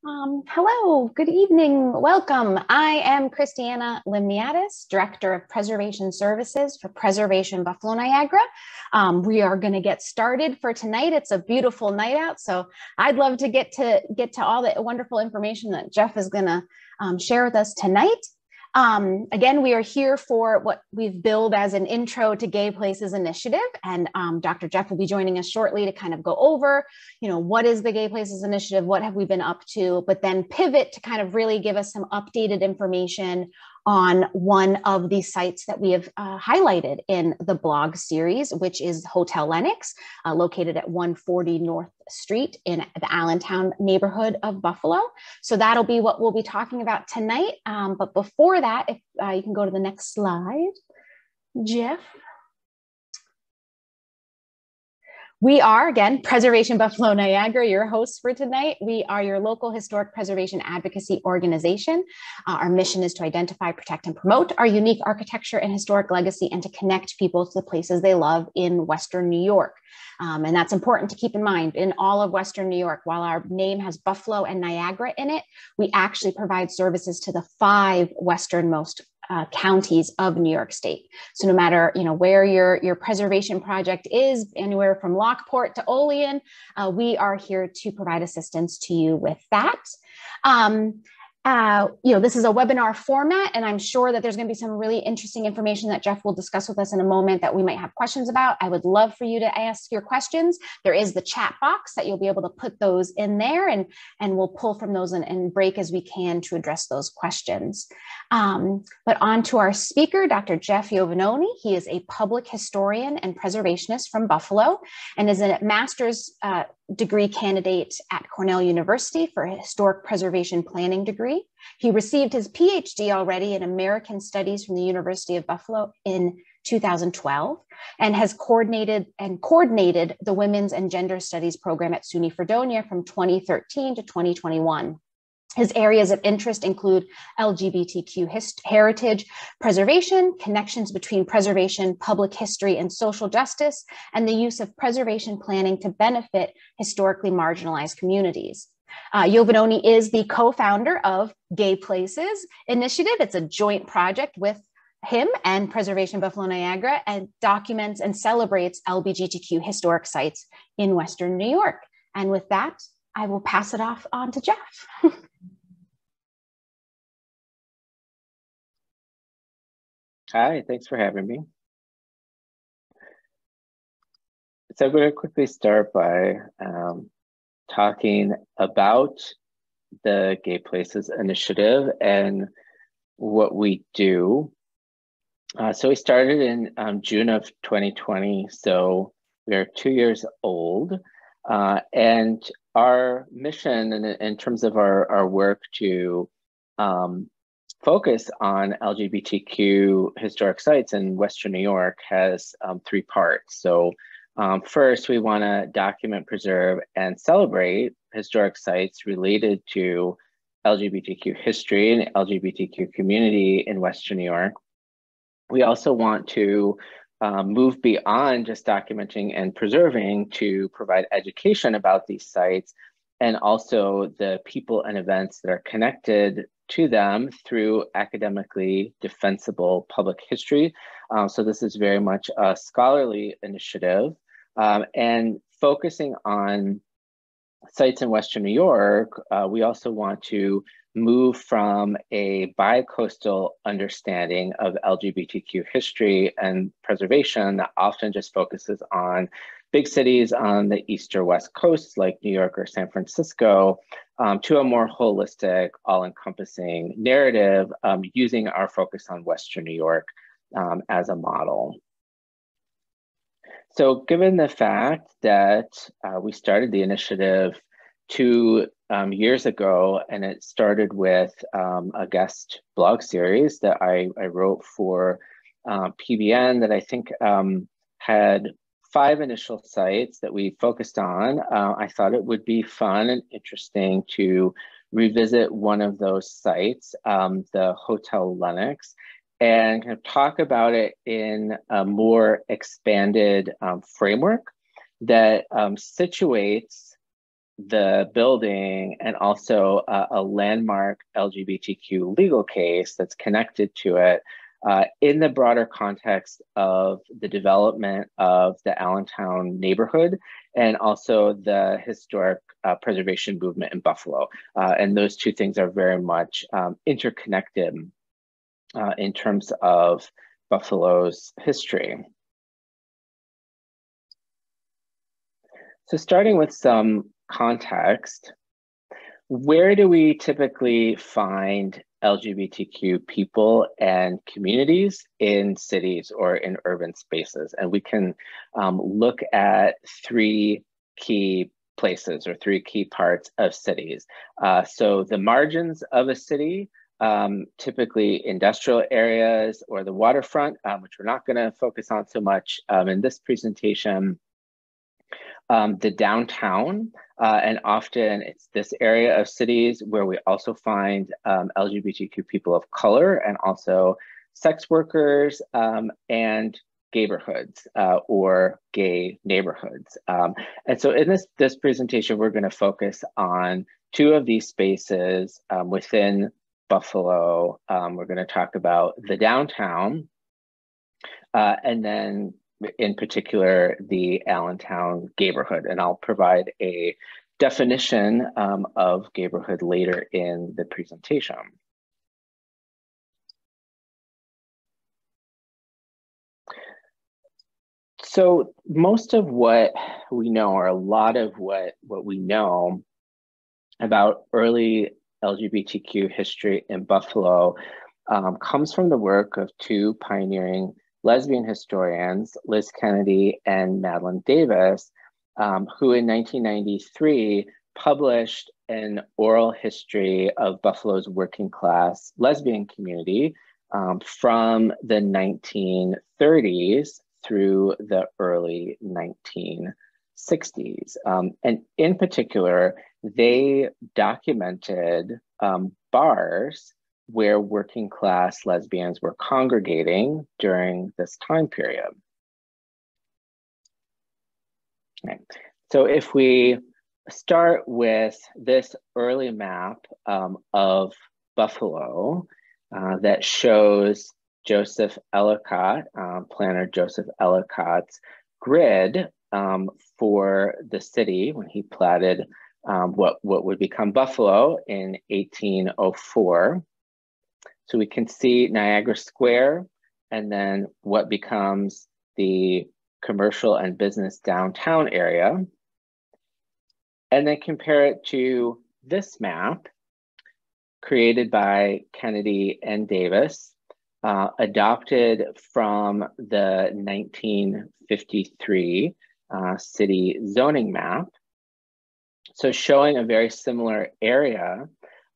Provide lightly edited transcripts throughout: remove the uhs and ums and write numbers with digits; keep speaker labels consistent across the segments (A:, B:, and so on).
A: Hello, good evening, welcome. I am Christiana Limniadis, Director of Preservation Services for Preservation Buffalo Niagara. We are going to get started for tonight. It's a beautiful night out, so I'd love to get to all the wonderful information that Jeff is going to share with us tonight. Again, we are here for what we've billed as an Intro to Gay Places initiative, and Dr. Jeff will be joining us shortly to kind of go over, what is the Gay Places initiative, what have we been up to, but then pivot to kind of really give us some updated information on one of the sites that we have highlighted in the blog series, which is Hotel Lenox, located at 140 North Street in the Allentown neighborhood of Buffalo. So that'll be what we'll be talking about tonight. But before that, if you can go to the next slide, Jeff. We are, again, Preservation Buffalo Niagara, your hosts for tonight. We are your local historic preservation advocacy organization. Our mission is to identify, protect, and promote our unique architecture and historic legacy and to connect people to the places they love in Western New York. And that's important to keep in mind. In all of Western New York, while our name has Buffalo and Niagara in it, we actually provide services to the 5 westernmost counties of New York State. So no matter where your preservation project is, anywhere from Lockport to Olean, we are here to provide assistance to you with that. This is a webinar format, and I'm sure that there's going to be some really interesting information that Jeff will discuss with us in a moment that we might have questions about. I would love for you to ask your questions. There is the chat box that you'll be able to put those in there, and we'll pull from those and break as we can to address those questions. But on to our speaker, Dr. Jeffry Iovannone. He is a public historian and preservationist from Buffalo and is a master's degree candidate at Cornell University for a historic preservation planning degree. He received his PhD already in American Studies from the University of Buffalo in 2012 and has coordinated the Women's and Gender Studies program at SUNY Fredonia from 2013 to 2021. His areas of interest include LGBTQ heritage preservation, connections between preservation, public history, and social justice, and the use of preservation planning to benefit historically marginalized communities. Iovannone is the co-founder of Gay Places Initiative. It's a joint project with him and Preservation Buffalo Niagara and documents and celebrates LGBTQ historic sites in Western New York. And with that, I will pass it off on to Jeff.
B: Hi, thanks for having me. So I'm going to quickly start by talking about the Gay Places Initiative and what we do. So we started in June of 2020, so we are 2 years old. And our mission in terms of our work to focus on LGBTQ historic sites in Western New York has 3 parts. So first, we want to document, preserve, and celebrate historic sites related to LGBTQ history and LGBTQ community in Western New York. We also want to move beyond just documenting and preserving to provide education about these sites and also the people and events that are connected to them through academically defensible public history. So this is very much a scholarly initiative and focusing on sites in Western New York. We also want to move from a bi-coastal understanding of LGBTQ history and preservation that often just focuses on big cities on the east or west coast like New York or San Francisco to a more holistic, all-encompassing narrative using our focus on Western New York as a model. So given the fact that we started the initiative 2 years ago, and it started with a guest blog series that I wrote for PBN that I think had 5 initial sites that we focused on. I thought it would be fun and interesting to revisit one of those sites, the Hotel Lenox, and kind of talk about it in a more expanded framework that situates the building and also a landmark LGBTQ legal case that's connected to it in the broader context of the development of the Allentown neighborhood and also the historic preservation movement in Buffalo. And those two things are very much interconnected in terms of Buffalo's history. So starting with some context, where do we typically find LGBTQ people and communities in cities or in urban spaces? And we can look at three key places or three key parts of cities. So the margins of a city, typically industrial areas or the waterfront, which we're not going to focus on so much in this presentation. The downtown, and often it's this area of cities where we also find LGBTQ people of color and also sex workers and gayborhoods or gay neighborhoods. And so in this presentation, we're going to focus on two of these spaces within Buffalo. We're going to talk about the downtown and then in particular, the Allentown gayborhood, and I'll provide a definition of gayborhood later in the presentation. So most of what we know, or a lot of what we know about early LGBTQ history in Buffalo comes from the work of two pioneering lesbian historians, Liz Kennedy and Madeline Davis, who in 1993 published an oral history of Buffalo's working class lesbian community from the 1930s through the early 1960s. And in particular, they documented bars where working class lesbians were congregating during this time period. Okay. So if we start with this early map of Buffalo that shows Joseph Ellicott, planner Joseph Ellicott's grid for the city when he platted what would become Buffalo in 1804. So we can see Niagara Square and then what becomes the commercial and business downtown area. And then compare it to this map created by Kennedy and Davis, adopted from the 1953 city zoning map. So showing a very similar area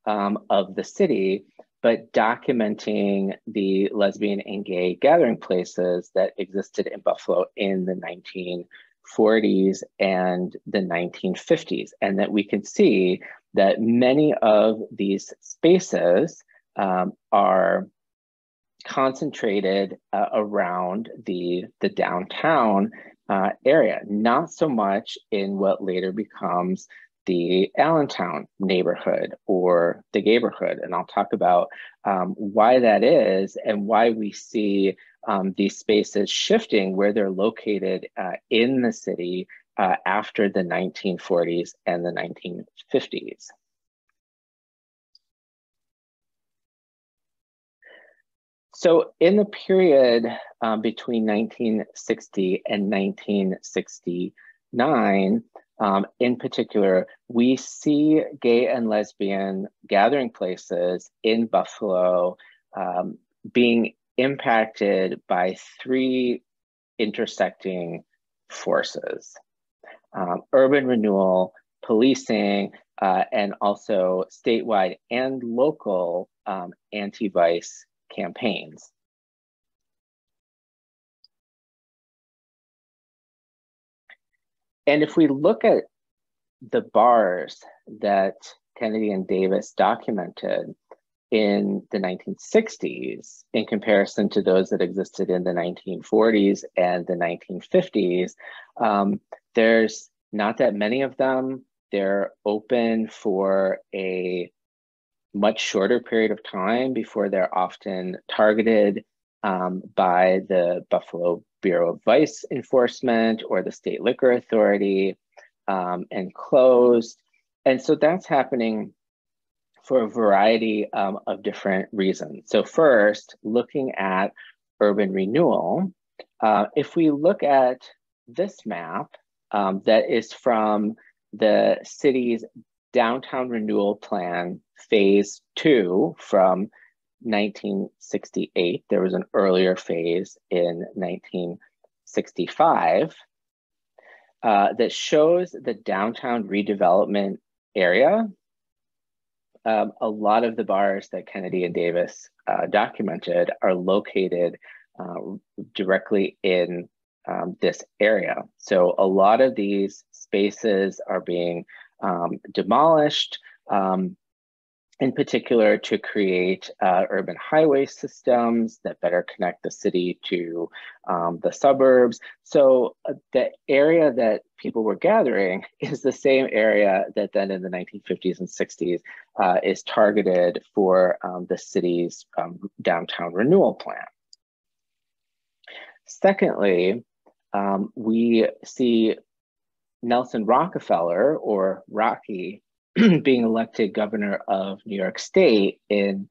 B: of the city, but documenting the lesbian and gay gathering places that existed in Buffalo in the 1940s and the 1950s. And that we can see that many of these spaces are concentrated around the downtown area, not so much in what later becomes the Allentown neighborhood or the gayborhood. And I'll talk about why that is and why we see these spaces shifting where they're located in the city after the 1940s and the 1950s. So in the period between 1960 and 1969, in particular, we see gay and lesbian gathering places in Buffalo being impacted by three intersecting forces: urban renewal, policing, and also statewide and local anti-vice campaigns. And if we look at the bars that Kennedy and Davis documented in the 1960s in comparison to those that existed in the 1940s and the 1950s, there's not that many of them they're open for a much shorter period of time before they're often targeted by the Buffalo Bureau of Vice Enforcement or the State Liquor Authority and closed. And so that's happening for a variety of different reasons. So first, looking at urban renewal, if we look at this map that is from the city's Downtown Renewal Plan Phase 2 from 1968. There was an earlier phase in 1965 that shows the downtown redevelopment area. A lot of the bars that Kennedy and Davis documented are located directly in this area. So a lot of these spaces are being demolished, in particular to create urban highway systems that better connect the city to the suburbs. So the area that people were gathering is the same area that then in the 1950s and 60s is targeted for the city's downtown renewal plan. Secondly, we see Nelson Rockefeller, or Rocky, being elected governor of New York State in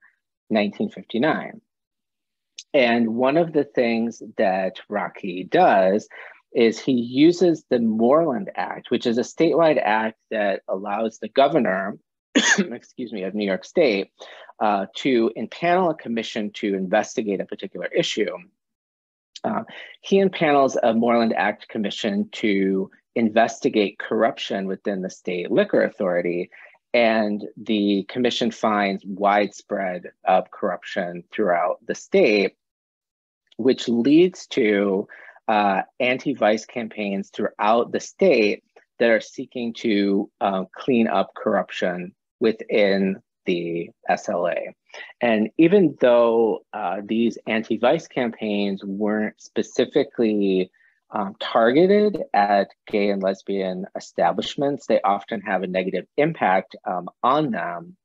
B: 1959. And one of the things that Rocky does is he uses the Moreland Act, which is a statewide act that allows the governor, excuse me, of New York State to impanel a commission to investigate a particular issue. He impanels a Moreland Act commission to investigate corruption within the State Liquor Authority, and the commission finds widespread corruption throughout the state, which leads to anti-vice campaigns throughout the state that are seeking to clean up corruption within the SLA. And even though these anti-vice campaigns weren't specifically targeted at gay and lesbian establishments, they often have a negative impact on them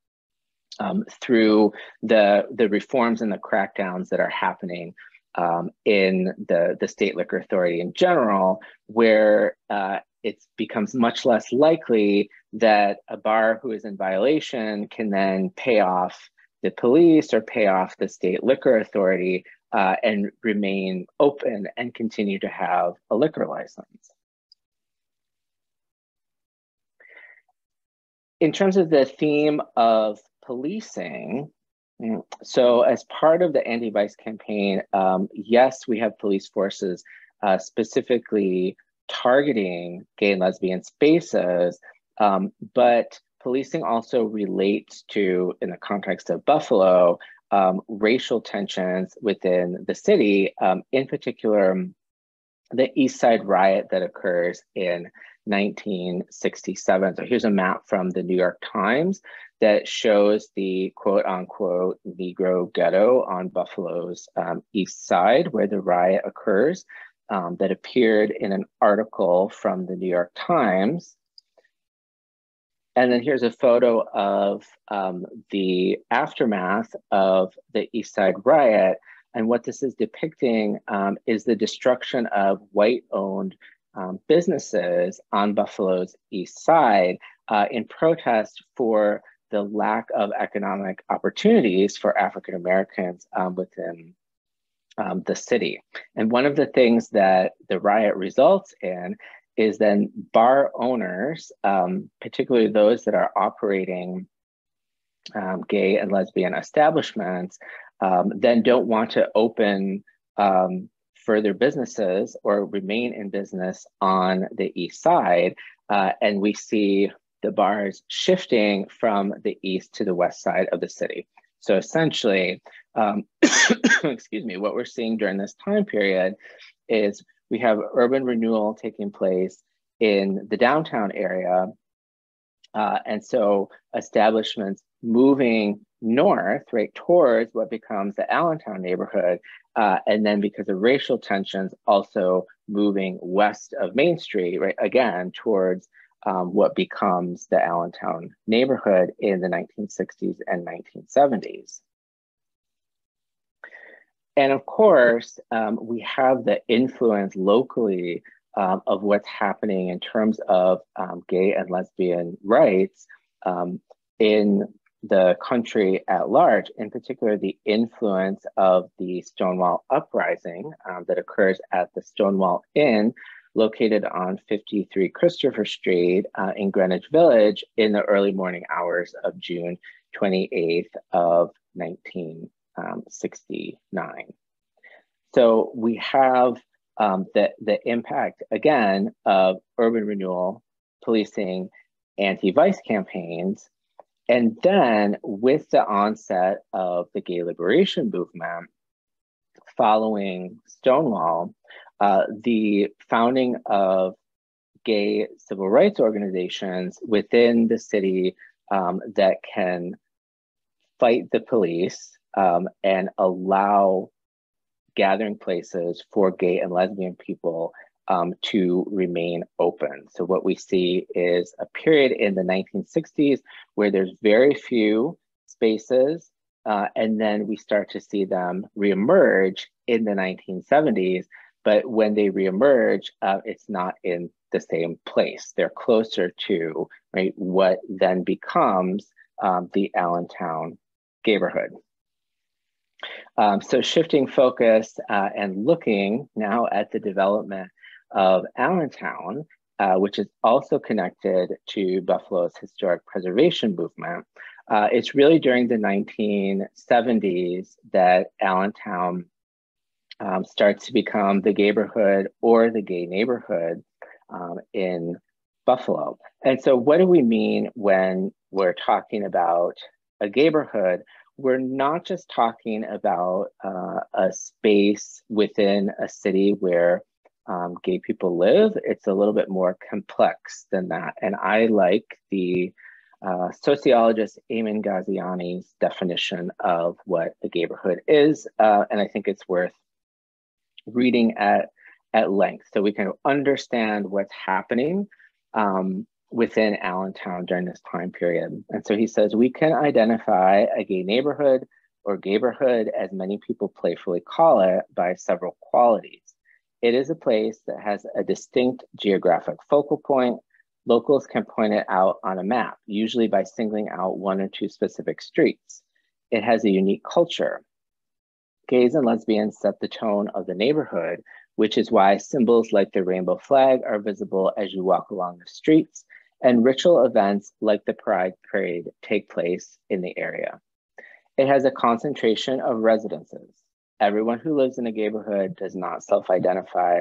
B: through the reforms and the crackdowns that are happening in the State Liquor Authority in general, where it becomes much less likely that a bar who is in violation can then pay off the police or pay off the State Liquor Authority and remain open and continue to have a liquor license. In terms of the theme of policing, so as part of the anti-vice campaign, yes, we have police forces specifically targeting gay and lesbian spaces, but policing also relates to, in the context of Buffalo, racial tensions within the city, in particular, the East Side riot that occurs in 1967. So here's a map from the New York Times that shows the quote unquote Negro ghetto on Buffalo's East Side, where the riot occurs, that appeared in an article from the New York Times. And then here's a photo of the aftermath of the East Side riot. And what this is depicting is the destruction of white-owned businesses on Buffalo's East Side in protest for the lack of economic opportunities for African Americans within the city. And one of the things that the riot results in is then bar owners, particularly those that are operating gay and lesbian establishments, then don't want to open further businesses or remain in business on the East Side. And we see the bars shifting from the east to the west side of the city. So essentially, excuse me, what we're seeing during this time period is we have urban renewal taking place in the downtown area. And so establishments moving north, right, towards what becomes the Allentown neighborhood. And then because of racial tensions, also moving west of Main Street, right, again, towards what becomes the Allentown neighborhood in the 1960s and 1970s. And of course, we have the influence locally of what's happening in terms of gay and lesbian rights in the country at large, in particular, the influence of the Stonewall Uprising that occurs at the Stonewall Inn, located on 53 Christopher Street in Greenwich Village in the early morning hours of June 28th of 1969. So we have the impact, again, of urban renewal, policing, anti-vice campaigns. And then with the onset of the gay liberation movement following Stonewall, the founding of gay civil rights organizations within the city that can fight the police and allow gathering places for gay and lesbian people to remain open. So what we see is a period in the 1960s where there's very few spaces, and then we start to see them reemerge in the 1970s. But when they reemerge, it's not in the same place. They're closer to, right, what then becomes the Allentown neighborhood. So shifting focus and looking now at the development of Allentown, which is also connected to Buffalo's historic preservation movement. It's really during the 1970s that Allentown starts to become the gayborhood or the gay neighborhood in Buffalo. And so what do we mean when we're talking about a gayborhood? We're not just talking about a space within a city where gay people live. It's a little bit more complex than that. And I like the sociologist Eamon Ghaziani's definition of what a gayborhood is. And I think it's worth reading at length so we can understand what's happening within Allentown during this time period. And so he says, we can identify a gay neighborhood or gayborhood, as many people playfully call it, by several qualities. It is a place that has a distinct geographic focal point. Locals can point it out on a map, usually by singling out one or two specific streets. It has a unique culture. Gays and lesbians set the tone of the neighborhood, which is why symbols like the rainbow flag are visible as you walk along the streets, and ritual events like the Pride Parade take place in the area. It has a concentration of residences. Everyone who lives in a gayborhood does not self-identify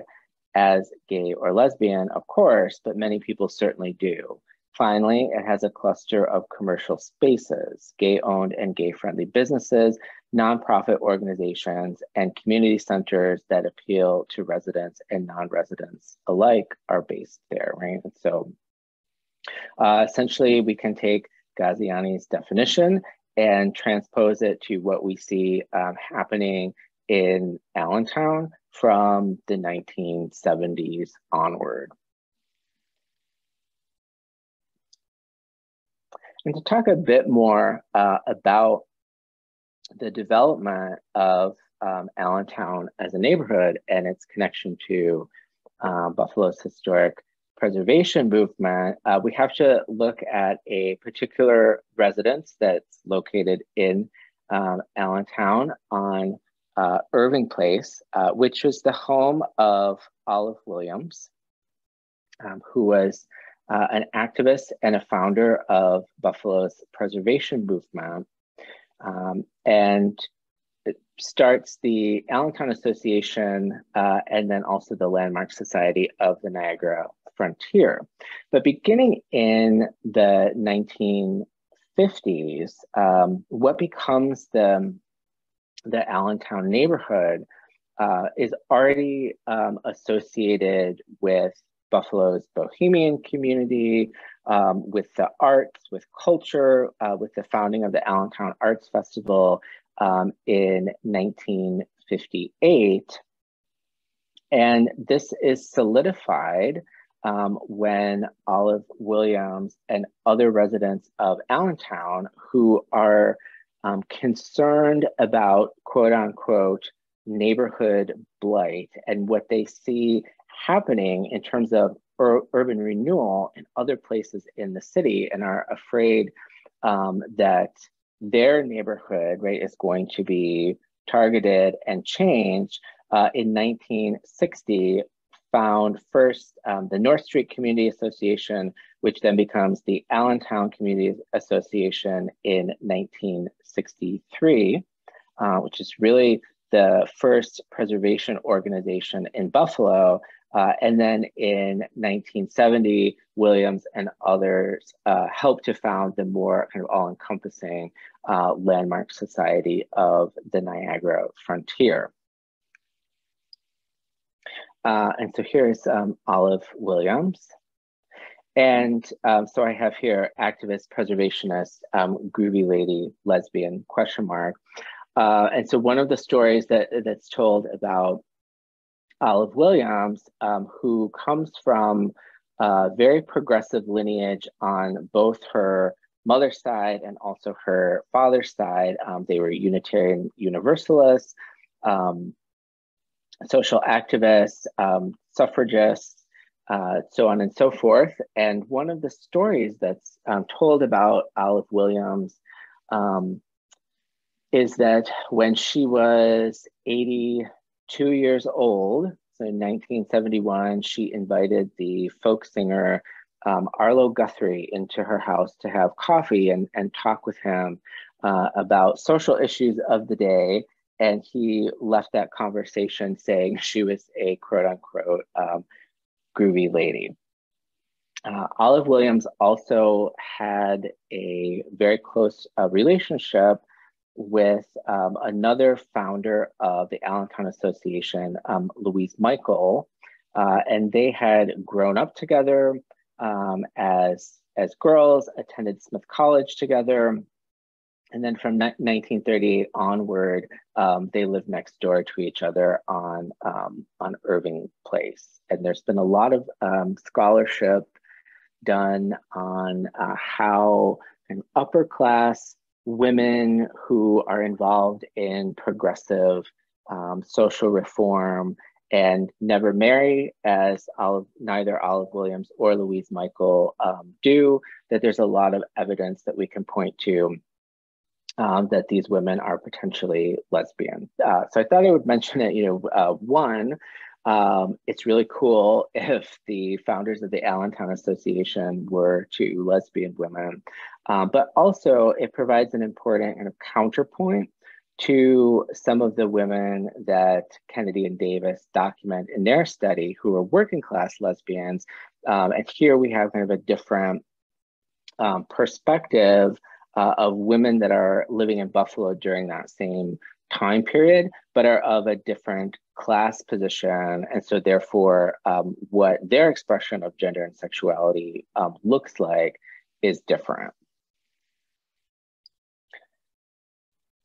B: as gay or lesbian, of course, but many people certainly do. Finally, it has a cluster of commercial spaces, gay-owned and gay-friendly businesses, nonprofit organizations, and community centers that appeal to residents and non-residents alike are based there, right? And so essentially, we can take Ghaziani's definition and transpose it to what we see happening in Allentown from the 1970s onward. And to talk a bit more about the development of Allentown as a neighborhood and its connection to Buffalo's historic preservation movement, we have to look at a particular residence that's located in Allentown on Irving Place, which was the home of Olive Williams, who was an activist and a founder of Buffalo's preservation movement, and it starts the Allentown Association and then also the Landmark Society of the Niagara Frontier. But beginning in the 1950s, what becomes the Allentown neighborhood is already associated with Buffalo's bohemian community, with the arts, with culture, with the founding of the Allentown Arts Festival in 1958. And this is solidified when Olive Williams and other residents of Allentown who are concerned about quote unquote neighborhood blight and what they see happening in terms of urban renewal in other places in the city, and are afraid that their neighborhood, right, is going to be targeted and changed. In 1960, found first the North Street Community Association, which then becomes the Allentown Community Association in 1963, which is really the first preservation organization in Buffalo. And then in 1970, Williams and others helped to found the more kind of all-encompassing Landmark Society of the Niagara Frontier. And so here's Olive Williams. And so I have here activist, preservationist, groovy lady, lesbian, question mark. And so one of the stories that's told about Olive Williams, who comes from a very progressive lineage on both her mother's side and also her father's side. They were Unitarian Universalists, social activists, suffragists, so on and so forth. And one of the stories that's told about Olive Williams is that when she was 82 years old, so in 1971, she invited the folk singer Arlo Guthrie into her house to have coffee and talk with him about social issues of the day. And he left that conversation saying she was a quote unquote groovy lady. Olive Williams also had a very close relationship with another founder of the Allentown Association, Louise Michael, and they had grown up together as girls, attended Smith College together, and then from 1938 onward, they lived next door to each other on Irving Place. And there's been a lot of scholarship done on how an upper class women who are involved in progressive social reform and never marry, as neither Olive Williams or Louise Michael do, that there's a lot of evidence that we can point to that these women are potentially lesbian. So I thought I would mention it, one, it's really cool if the founders of the Allentown Association were two lesbian women, but also it provides an important kind of counterpoint to some of the women that Kennedy and Davis document in their study who are working class lesbians. And here we have kind of a different perspective of women that are living in Buffalo during that same time period, but are of a different class position. And so therefore, what their expression of gender and sexuality looks like is different.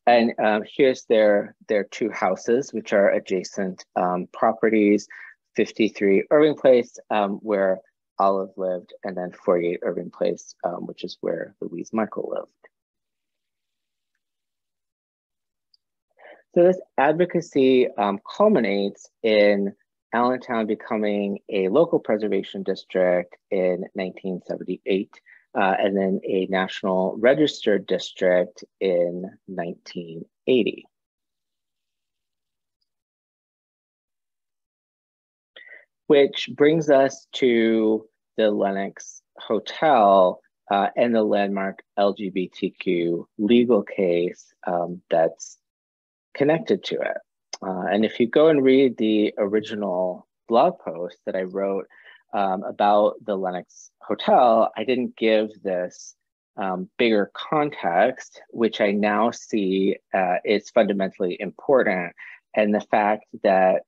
B: And here's their two houses, which are adjacent properties, 53 Irving Place, where Olive lived, and then 48 Irving Place, which is where Louise Michael lived. So this advocacy culminates in Allentown becoming a local preservation district in 1978, and then a national registered district in 1980. Which brings us to the Lenox Hotel and the landmark LGBTQ legal case that's connected to it. And if you go and read the original blog post that I wrote about the Lenox Hotel, I didn't give this bigger context, which I now see is fundamentally important. And the fact that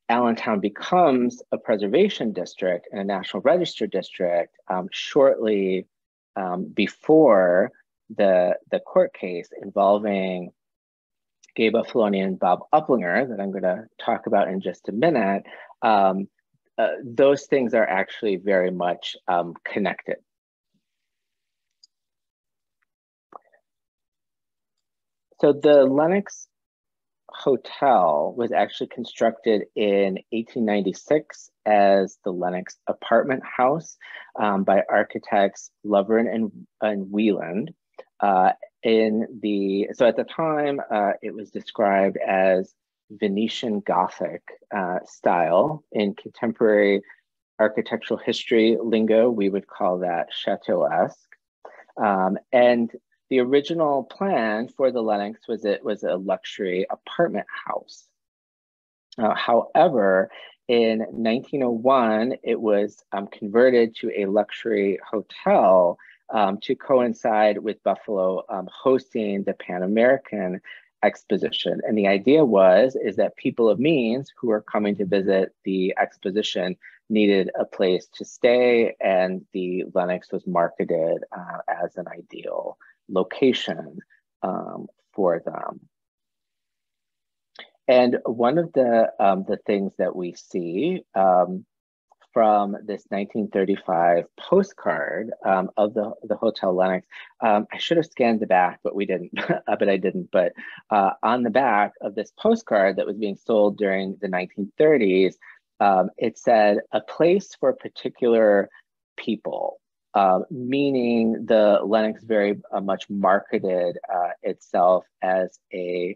B: Allentown becomes a preservation district and a national register district shortly before the court case involving gay Buffalonian Bob Uplinger that I'm going to talk about in just a minute. those things are actually very much connected. So the Lenox Hotel was actually constructed in 1896 as the Lenox Apartment House by architects Lovren and Wieland. So at the time, it was described as Venetian Gothic style. In contemporary architectural history lingo, we would call that chateau-esque. And the original plan for the Lenox was a luxury apartment house. However, in 1901, it was converted to a luxury hotel to coincide with Buffalo hosting the Pan American Exposition. And the idea is that people of means who were coming to visit the exposition needed a place to stay, and the Lenox was marketed as an ideal location for them. And one of the things that we see from this 1935 postcard of the Hotel Lenox, I should have scanned the back, but we didn't, but I didn't. But on the back of this postcard that was being sold during the 1930s, it said, "A place for particular people." Meaning the Lenox very much marketed itself as a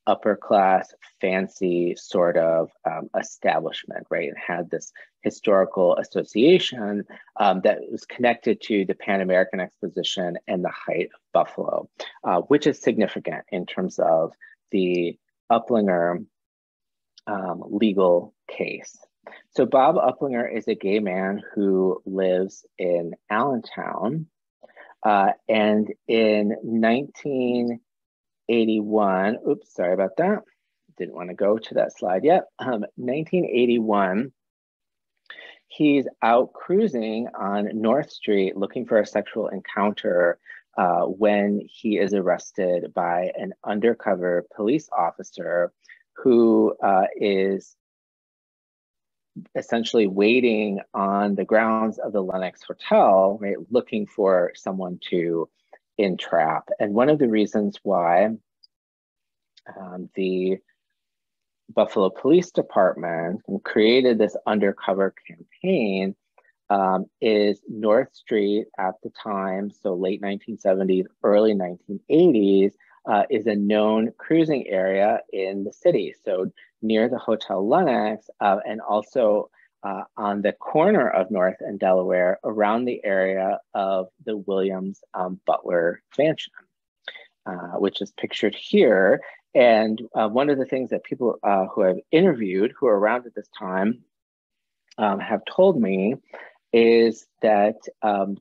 B: upper class, fancy sort of establishment, right? It had this historical association that was connected to the Pan American Exposition and the height of Buffalo, which is significant in terms of the Uplinger legal case. So Bob Uplinger is a gay man who lives in Allentown, and in 1981, oops, sorry about that. Didn't want to go to that slide yet. 1981, he's out cruising on North Street looking for a sexual encounter when he is arrested by an undercover police officer who is essentially waiting on the grounds of the Lenox Hotel, right, looking for someone to entrap. And one of the reasons why the Buffalo Police Department created this undercover campaign is North Street at the time, so late 1970s, early 1980s, is a known cruising area in the city. So near the Hotel Lenox and also on the corner of North and Delaware around the area of the Williams Butler Mansion, which is pictured here. And one of the things that people who I've interviewed who are around at this time have told me is that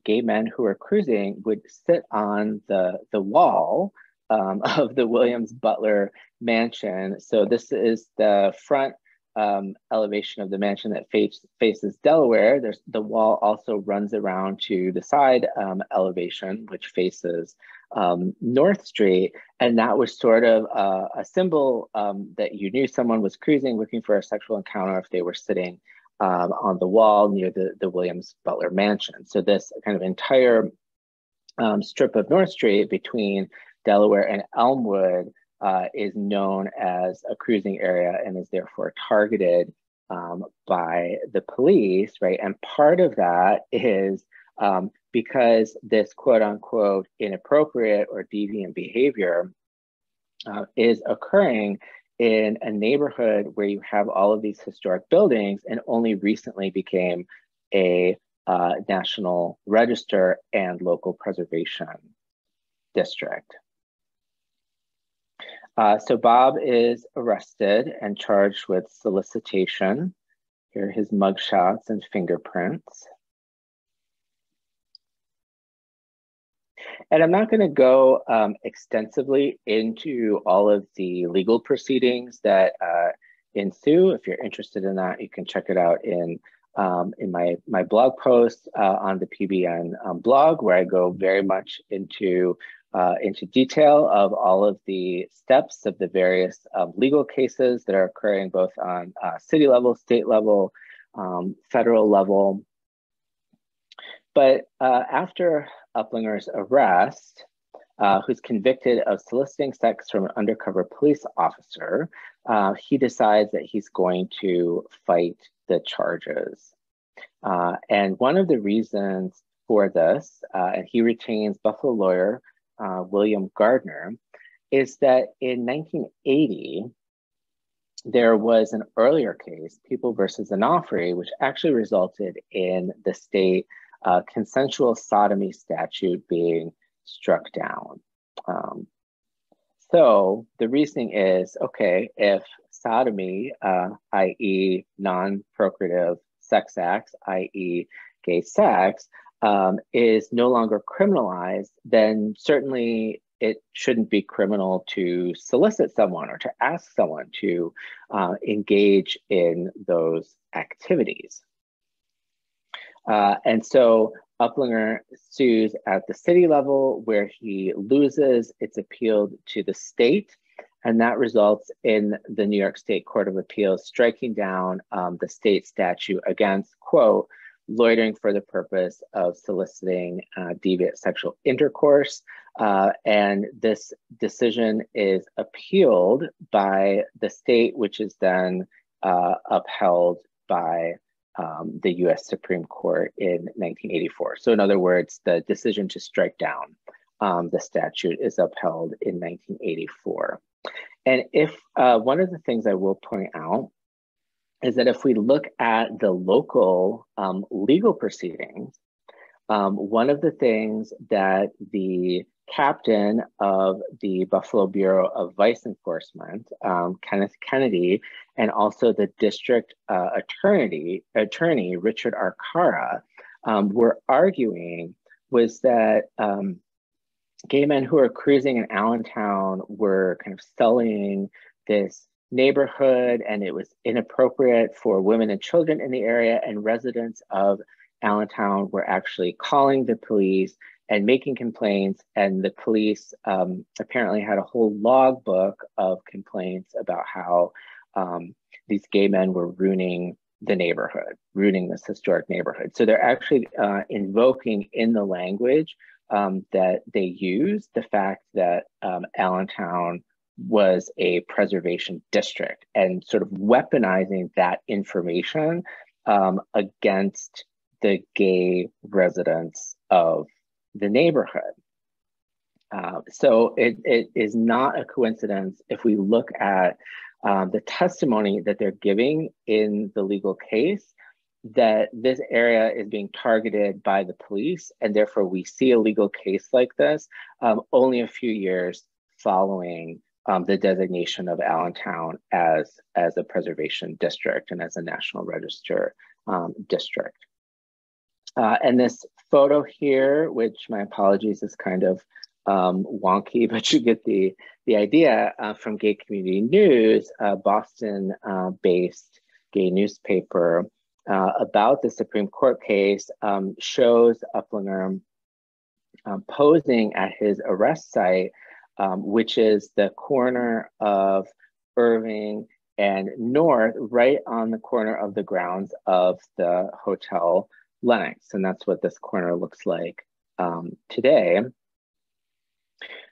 B: gay men who are cruising would sit on the wall of the Williams Butler Mansion. So this is the front elevation of the mansion that faces Delaware. The wall also runs around to the side elevation, which faces North Street. And that was sort of a symbol that you knew someone was cruising, looking for a sexual encounter if they were sitting on the wall near the Williams Butler Mansion. So this kind of entire strip of North Street between Delaware and Elmwood is known as a cruising area and is therefore targeted by the police, right? And part of that is because this quote unquote inappropriate or deviant behavior is occurring in a neighborhood where you have all of these historic buildings and only recently became a National Register and local preservation district. So Bob is arrested and charged with solicitation. Here are his mugshots and fingerprints. And I'm not going to go extensively into all of the legal proceedings that ensue. If you're interested in that, you can check it out in my blog post on the PBN blog, where I go very much into detail of all of the steps of the various legal cases that are occurring both on city level, state level, federal level. But after Uplinger's arrest, who's convicted of soliciting sex from an undercover police officer, he decides that he's going to fight the charges. And one of the reasons for this, and he retains Buffalo lawyer William Gardner, is that in 1980, there was an earlier case, People versus Onofre, which actually resulted in the state consensual sodomy statute being struck down. So the reasoning is, okay, if sodomy, i.e. non-procreative sex acts, i.e. gay sex, is no longer criminalized, then certainly it shouldn't be criminal to solicit someone or to ask someone to engage in those activities. And so Uplinger sues at the city level, where he loses. It's appealed to the state, and that results in the New York State Court of Appeals striking down the state statute against, quote, loitering for the purpose of soliciting deviant sexual intercourse. And this decision is appealed by the state, which is then upheld by the US Supreme Court in 1984. So in other words, the decision to strike down the statute is upheld in 1984. And if one of the things I will point out is that if we look at the local legal proceedings, one of the things that the captain of the Buffalo Bureau of Vice Enforcement, Kenneth Kennedy, and also the district attorney, Richard Arcara, were arguing was that gay men who are cruising in Allentown were kind of sullying this neighborhood, and it was inappropriate for women and children in the area, and residents of Allentown were actually calling the police and making complaints, and the police apparently had a whole logbook of complaints about how these gay men were ruining the neighborhood, ruining this historic neighborhood. So they're actually invoking in the language that they use the fact that Allentown was a preservation district, and sort of weaponizing that information against the gay residents of the neighborhood. So it is not a coincidence if we look at the testimony that they're giving in the legal case, that this area is being targeted by the police, and therefore we see a legal case like this only a few years following the designation of Allentown as a preservation district and as a National Register district. And this photo here, which my apologies is kind of wonky, but you get the idea from Gay Community News, a Boston-based gay newspaper about the Supreme Court case, shows Uplinger posing at his arrest site, which is the corner of Irving and North, right on the corner of the grounds of the Hotel Lenox. And that's what this corner looks like today.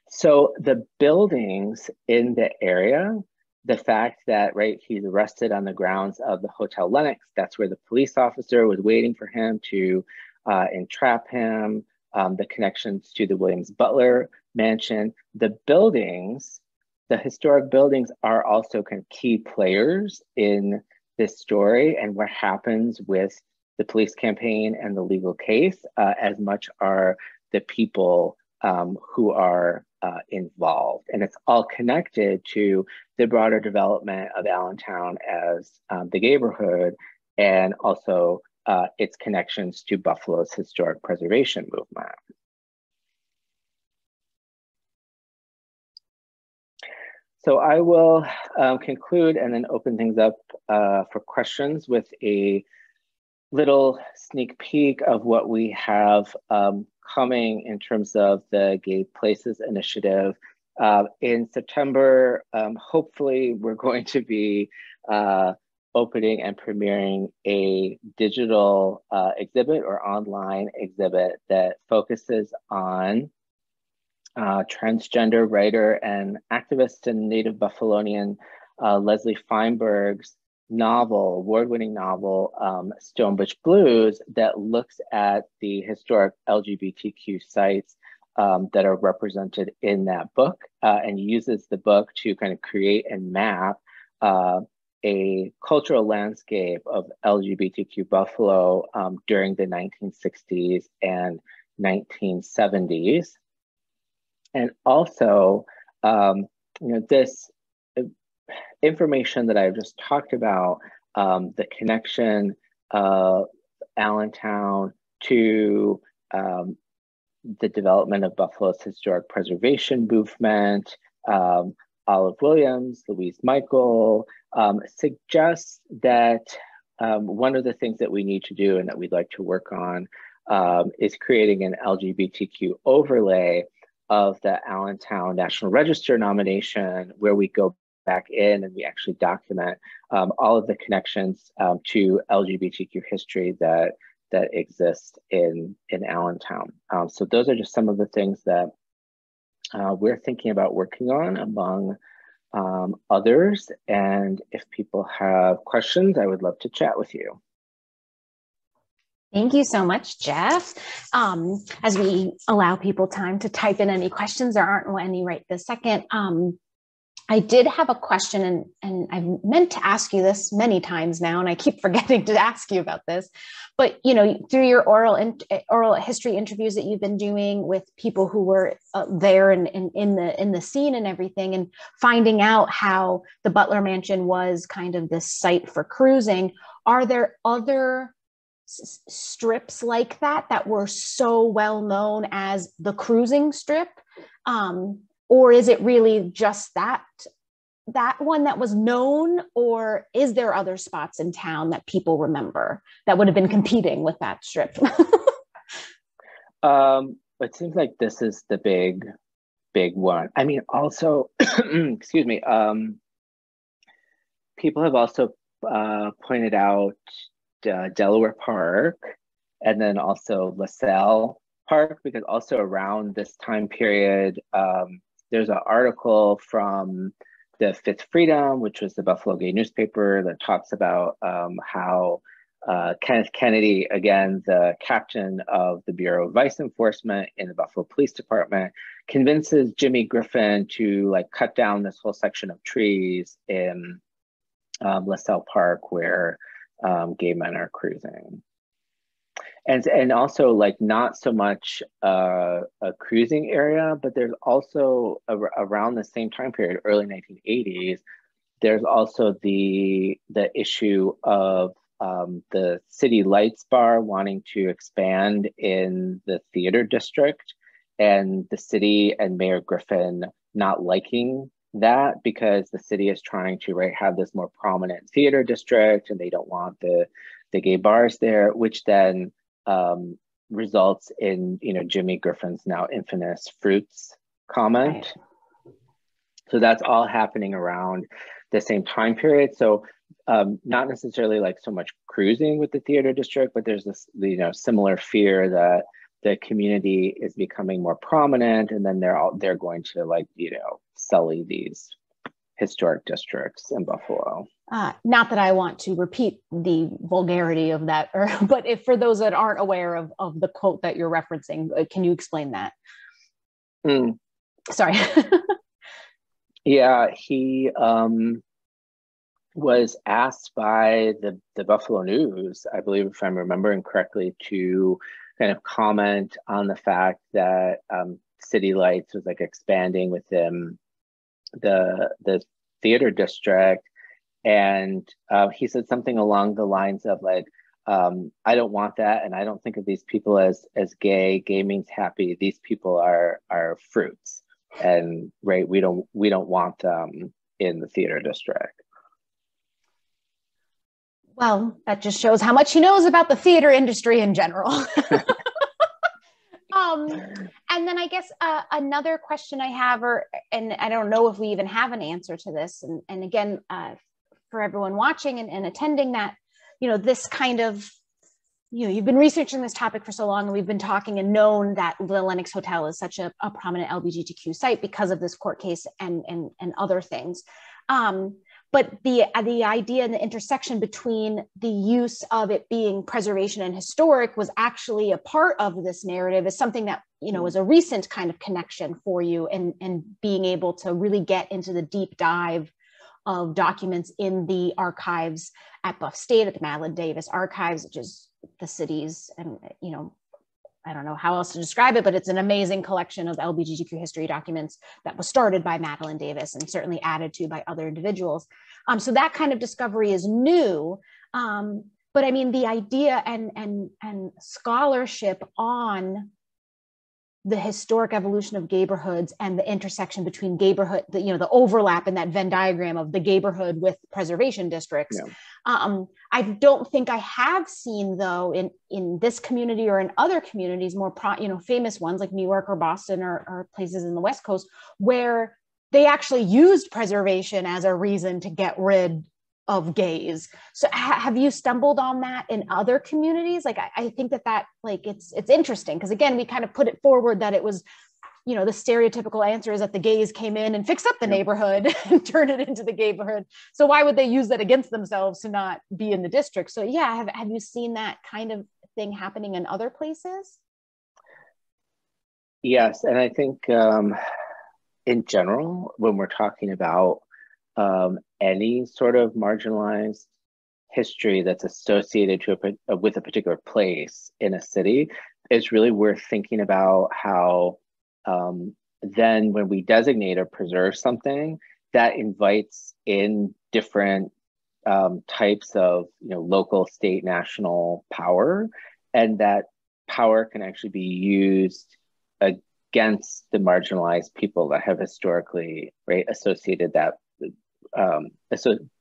B: So the buildings in the area, the fact that, right, he's arrested on the grounds of the Hotel Lenox, that's where the police officer was waiting for him to entrap him, the connections to the Williams Butler mansion, the buildings, the historic buildings are also kind of key players in this story and what happens with the police campaign and the legal case, as much are the people who are involved. And it's all connected to the broader development of Allentown as the neighborhood, and also its connections to Buffalo's historic preservation movement. So I will conclude and then open things up for questions with a little sneak peek of what we have coming in terms of the Gay Places Initiative. In September, hopefully we're going to be opening and premiering a digital exhibit or online exhibit that focuses on transgender writer and activist and native Buffalonian Leslie Feinberg's novel, award-winning novel, Stonebridge Blues, that looks at the historic LGBTQ sites that are represented in that book and uses the book to kind of create and map a cultural landscape of LGBTQ Buffalo during the 1960s and 1970s. And also, this information that I've just talked about, the connection of Allentown to the development of Buffalo's historic preservation movement, Olive Williams, Louise Michael, suggests that one of the things that we need to do and that we'd like to work on is creating an LGBTQ overlay of the Allentown National Register nomination, where we go back in and we actually document all of the connections to LGBTQ history that exist in Allentown. So those are just some of the things that we're thinking about working on, among others. And if people have questions, I would love to chat with you.
A: Thank you so much, Jeff. As we allow people time to type in any questions, there aren't any right this second. I did have a question, and I've meant to ask you this many times now, and I keep forgetting to ask you about this. But through your oral history interviews that you've been doing with people who were there and in the scene and everything, and finding out how the Butler Mansion was kind of this site for cruising, are there other strips like that were so well known as the cruising strip? Or is it really just that one that was known, or is there other spots in town that people remember that would have been competing with that strip?
B: It seems like this is the big one. I mean, also, excuse me, people have also pointed out Delaware Park, and then also LaSalle Park, because also around this time period, there's an article from the Fifth Freedom, which was the Buffalo Gay newspaper, that talks about how Kenneth Kennedy, again, the captain of the Bureau of Vice Enforcement in the Buffalo Police Department, convinces Jimmy Griffin to cut down this whole section of trees in LaSalle Park where gay men are cruising. And also not so much a cruising area, but there's also around the same time period, early 1980s, there's also the issue of the City Lights Bar wanting to expand in the theater district, and the city and Mayor Griffin not liking that, because the city is trying to have this more prominent theater district, and they don't want the gay bars there, which then results in Jimmy Griffin's now infamous fruits comment. Right. So that's all happening around the same time period. So not necessarily so much cruising with the theater district, but there's this similar fear that the community is becoming more prominent, and then they're going to sully these historic districts in Buffalo.
A: Not that I want to repeat the vulgarity of that, but if for those that aren't aware of the quote that you're referencing, can you explain that? Sorry.
B: Yeah, he was asked by the Buffalo News, I believe, if I'm remembering correctly, to kind of comment on the fact that City Lights was expanding within the theater district, and he said something along the lines of I don't want that, and I don't think of these people as gay. Gay means happy. These people are fruits, and we don't want them in the theater district.
A: Well, that just shows how much he knows about the theater industry in general. And then I guess another question I have, and I don't know if we even have an answer to this, and again, for everyone watching and attending that, this kind of, you've been researching this topic for so long, and we've been talking and known that the Lenox Hotel is such a prominent LGBTQ site because of this court case and other things. But the idea and the intersection between the use of it being preservation and historic was actually a part of this narrative is something that, is a recent kind of connection for you, and being able to really get into the deep dive of documents in the archives at Buff State, at the Madeline Davis Archives, which is the city's, and I don't know how else to describe it, but it's an amazing collection of LGBTQ history documents that was started by Madeline Davis and certainly added to by other individuals. So that kind of discovery is new. But I mean, the idea and scholarship on the historic evolution of gayborhoods and the intersection between gayborhood, the overlap in that Venn diagram of the gayborhood with preservation districts. Yeah. I don't think I have seen, though, in this community or in other communities, more famous ones like New York or Boston or places in the West Coast, where they actually used preservation as a reason to get rid of gays. So have you stumbled on that in other communities? Like, I think that it's interesting, because again, we kind of put it forward that it was, the stereotypical answer is that the gays came in and fixed up the neighborhood and turned it into the gayborhood. So why would they use that against themselves to not be in the district? So yeah, have you seen that kind of thing happening in other places?
B: Yes, and I think in general, when we're talking about any sort of marginalized history that's associated with a particular place in a city, it's really worth thinking about how then when we designate or preserve something, that invites in different types of local, state, national power, and that power can actually be used against the marginalized people that have historically associated that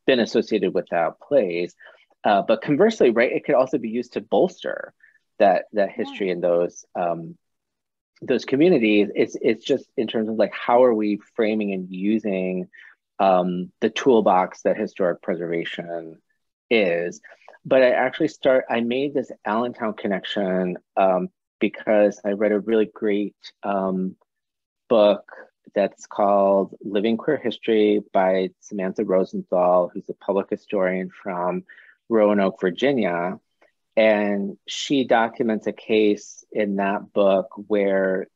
B: been associated with that place. But conversely, it could also be used to bolster that history in those communities. It's just in terms of how are we framing and using the toolbox that historic preservation is. But I made this Allentown connection because I read a really great book that's called Living Queer History by Samantha Rosenthal, who's a public historian from Roanoke, Virginia. And she documents a case in that book where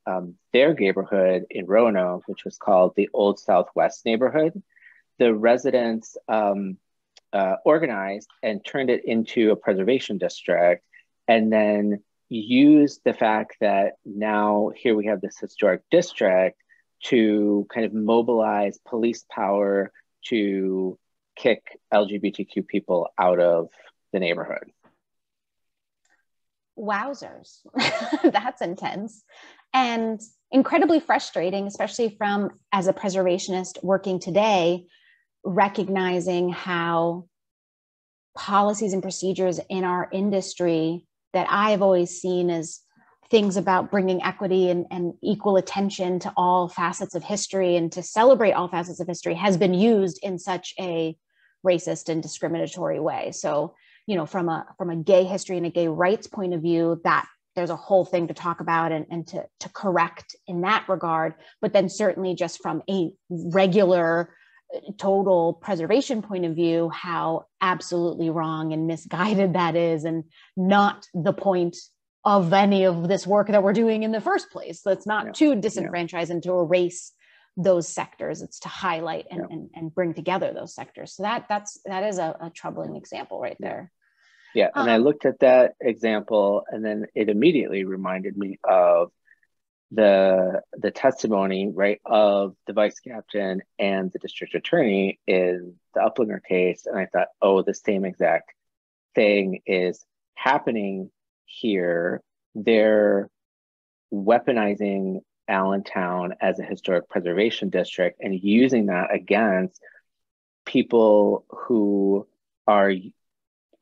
B: their neighborhood in Roanoke, which was called the Old Southwest neighborhood, the residents organized and turned it into a preservation district, and then used the fact that now here we have this historic district to kind of mobilize police power to kick LGBTQ people out of the neighborhood.
A: Wowzers. That's intense and incredibly frustrating, especially as a preservationist working today, recognizing how policies and procedures in our industry that I've always seen as things about bringing equity and equal attention to all facets of history and to celebrate all facets of history has been used in such a racist and discriminatory way. So, from a gay history and a gay rights point of view, that there's a whole thing to talk about and to correct in that regard. But then certainly just from a regular total preservation point of view, how absolutely wrong and misguided that is, and not the point of any of this work that we're doing in the first place. So it's not to disenfranchise and to erase those sectors. It's to highlight and bring together those sectors. So that is a troubling example right there.
B: Yeah, and I looked at that example, and then it immediately reminded me of the testimony, of the vice captain and the district attorney in the Uplinger case. And I thought, oh, the same exact thing is happening here. They're weaponizing Allentown as a historic preservation district and using that against people who are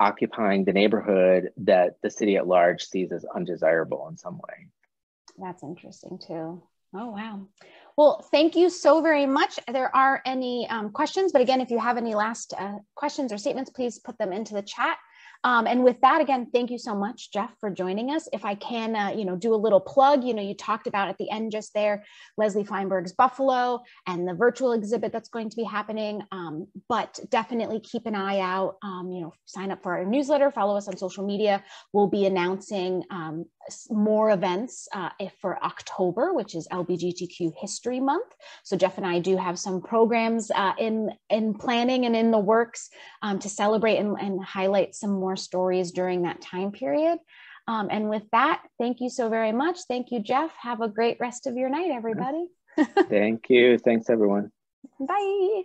B: occupying the neighborhood that the city at large sees as undesirable in some way.
A: That's interesting too. Oh, wow. Well, thank you so very much. There are any questions, but again, if you have any last questions or statements, please put them into the chat. And with that, again, thank you so much, Jeff, for joining us. If I can, do a little plug, you talked about at the end just there, Leslie Feinberg's Buffalo and the virtual exhibit that's going to be happening. But definitely keep an eye out, sign up for our newsletter, follow us on social media. We'll be announcing more events for October, which is LGBTQ History Month. So Jeff and I do have some programs in planning and in the works to celebrate and highlight some more stories during that time period. And with that, thank you so very much. Thank you, Jeff. Have a great rest of your night, everybody.
B: Thank you. Thanks, everyone.
A: Bye.